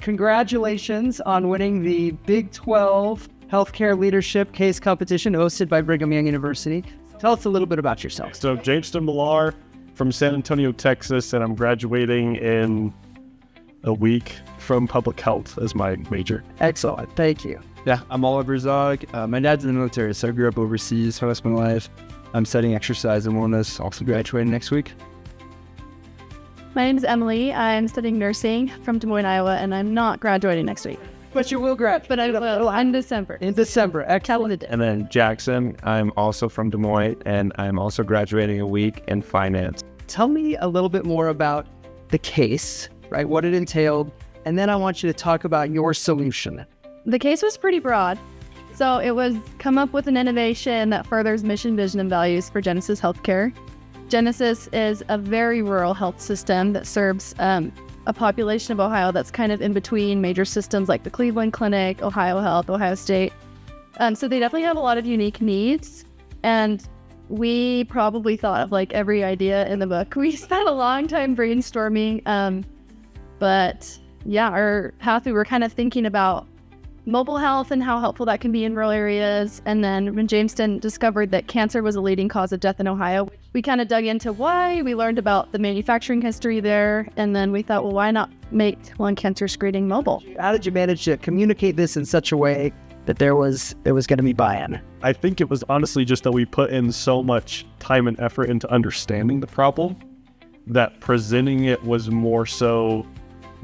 congratulations on winning the Big 12 Healthcare Leadership Case Competition hosted by Brigham Young University. Tell us a little bit about yourself. So Jameson Millar from San Antonio, Texas, and I'm graduating in a week from public health as my major. Excellent. Thank you. Yeah, I'm Oliver Zog. My dad's in the military, so I grew up overseas for most of my life. I'm studying exercise and wellness, also graduating next week. My name is Emily. I'm studying nursing from Des Moines, Iowa, and I'm not graduating next week. But you will graduate. But I will in December. In December. Excellent. And then Jackson, I'm also from Des Moines, and I'm also graduating a week in finance. Tell me a little bit more about the case, right? What it entailed. And then I want you to talk about your solution. The case was pretty broad. So it was come up with an innovation that furthers mission, vision, and values for Genesis Healthcare. Genesis is a very rural health system that serves a population of Ohio that's kind of in between major systems like the Cleveland Clinic, Ohio Health, Ohio State. So they definitely have a lot of unique needs. And we probably thought of like every idea in the book. We spent a long time brainstorming. But yeah, our path, we were kind of thinking about mobile health and how helpful that can be in rural areas. And then when Jamestown discovered that cancer was a leading cause of death in Ohio, we kind of dug into why. We learned about the manufacturing history there. And then we thought, well, why not make lung cancer screening mobile? How did you manage to communicate this in such a way that there was going to be buy-in? I think it was honestly just that we put in so much time and effort into understanding the problem that presenting it was more so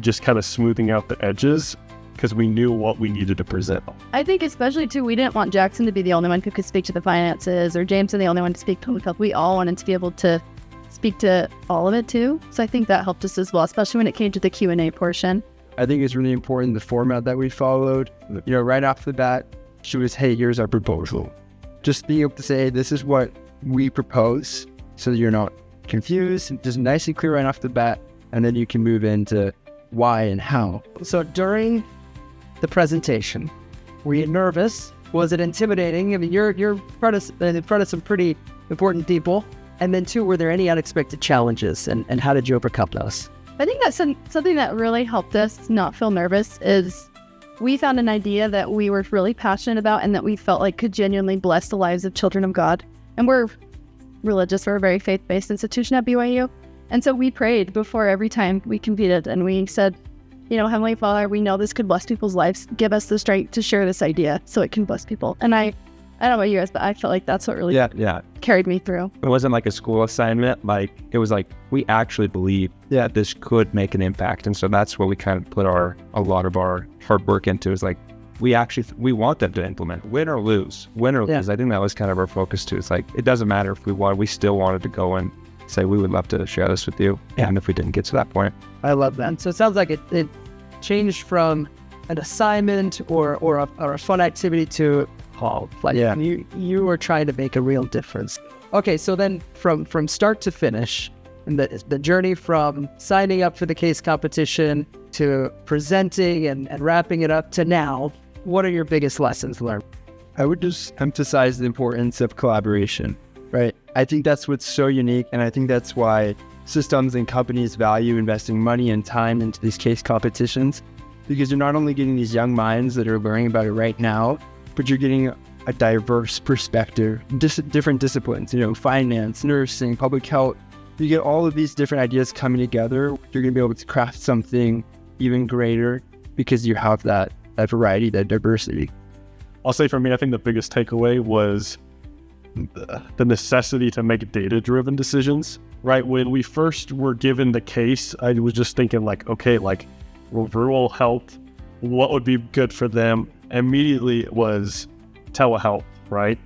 just kind of smoothing out the edges, because we knew what we needed to present. I think especially too, we didn't want Jackson to be the only one who could speak to the finances, or Jameson the only one to speak to public health. We all wanted to be able to speak to all of it too. So I think that helped us as well, especially when it came to the Q&A portion. I think it's really important the format that we followed. Right off the bat, she was, hey, here's our proposal. Just being able to say, this is what we propose, so that you're not confused, just nice and clear right off the bat, and then you can move into why and how. So during the presentation, were you nervous? Was it intimidating? I mean, you're in front of some pretty important people. And then two, were there any unexpected challenges, and how did you overcome those? I think that's something that really helped us not feel nervous is we found an idea that we were really passionate about and that we felt like could genuinely bless the lives of children of God. And we're religious, we're a very faith-based institution at BYU. And so we prayed before every time we competed, and we said, Heavenly Father, we know this could bless people's lives. Give us the strength to share this idea so it can bless people. And I don't know about you guys, but I felt like that's what really carried me through. It wasn't like a school assignment. It was like we actually believe that this could make an impact. And so that's what we kind of put a lot of our hard work into, is like, we want them to implement, win or lose. I think that was kind of our focus too. It's like, it doesn't matter if we won, we still wanted to go and say, we would love to share this with you. And if we didn't get to that point. I love that. So it sounds like it changed from an assignment or a fun activity to you were trying to make a real difference. Okay, so then from start to finish, and the journey from signing up for the case competition to presenting and wrapping it up to now, what are your biggest lessons learned? I would just emphasize the importance of collaboration, right? I think that's what's so unique, and I think that's why systems and companies value investing money and time into these case competitions, because you're not only getting these young minds that are learning about it right now, but you're getting a diverse perspective, different disciplines, finance, nursing, public health. You get all of these different ideas coming together. You're going to be able to craft something even greater because you have that variety, that diversity. I'll say for me, I think the biggest takeaway was the necessity to make data-driven decisions. Right, when we first were given the case, I was just thinking rural health, what would be good for them? Immediately it was telehealth, right?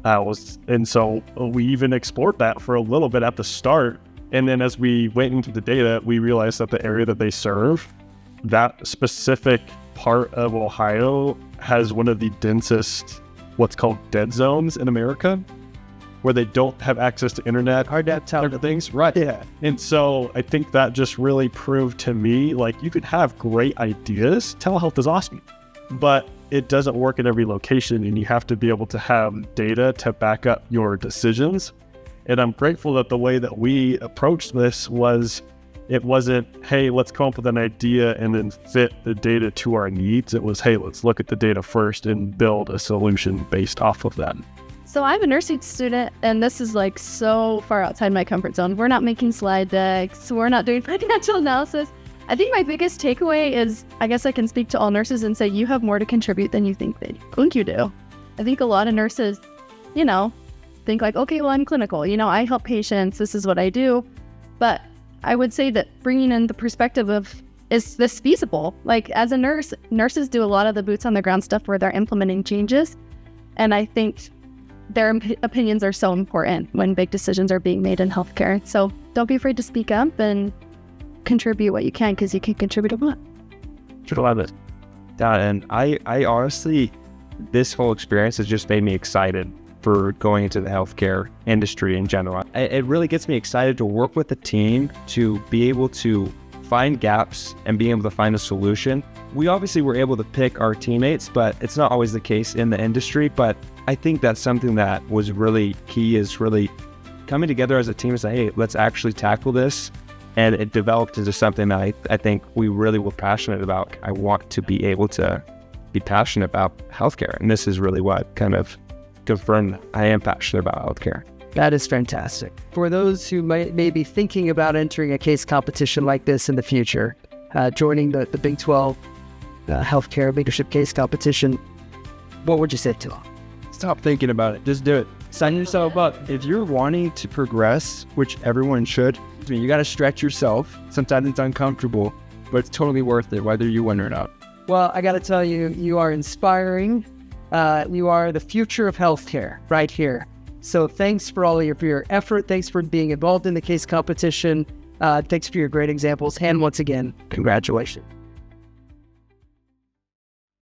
And so we even explored that for a little bit at the start. And then as we went into the data, we realized that the area that they serve, that specific part of Ohio has one of the densest, what's called dead zones in America, where they don't have access to internet, hard to tell things, right? Yeah. And so I think that just really proved to me, you could have great ideas. Telehealth is awesome, but it doesn't work at every location, and you have to be able to have data to back up your decisions. And I'm grateful that the way that we approached this was, It wasn't, hey, let's come up with an idea and then fit the data to our needs. It was, hey, let's look at the data first and build a solution based off of that. So I'm a nursing student, and this is like so far outside my comfort zone. We're not making slide decks. We're not doing financial analysis. I think my biggest takeaway is, I guess I can speak to all nurses and say, you have more to contribute than you think you do. I think a lot of nurses, think like, okay, well, I'm clinical. I help patients. This is what I do. But I would say that bringing in the perspective of, is this feasible? Like, as a nurse, nurses do a lot of the boots on the ground stuff where they're implementing changes. And I think their opinions are so important when big decisions are being made in healthcare. So don't be afraid to speak up and contribute what you can, because you can contribute a lot. Should love it. Yeah, and I honestly, this whole experience has just made me excited for going into the healthcare industry in general. It really gets me excited to work with the team to be able to find gaps and be able to find a solution. We obviously were able to pick our teammates, but it's not always the case in the industry. But I think that's something that was really key, is really coming together as a team and say, hey, let's actually tackle this. And it developed into something that I think we really were passionate about. I want to be able to be passionate about healthcare. And this is really what kind of confirmed I am passionate about healthcare. That is fantastic. For those who may be thinking about entering a case competition like this in the future, joining the Big 12 healthcare leadership case competition, what would you say to them? Stop thinking about it. Just do it. Sign yourself up. If you're wanting to progress, which everyone should, you got to stretch yourself. Sometimes it's uncomfortable, but it's totally worth it, whether you win or not. Well, I got to tell you, you are inspiring. You are the future of healthcare right here. So thanks for all of your effort. Thanks for being involved in the case competition. Thanks for your great examples. And once again, congratulations.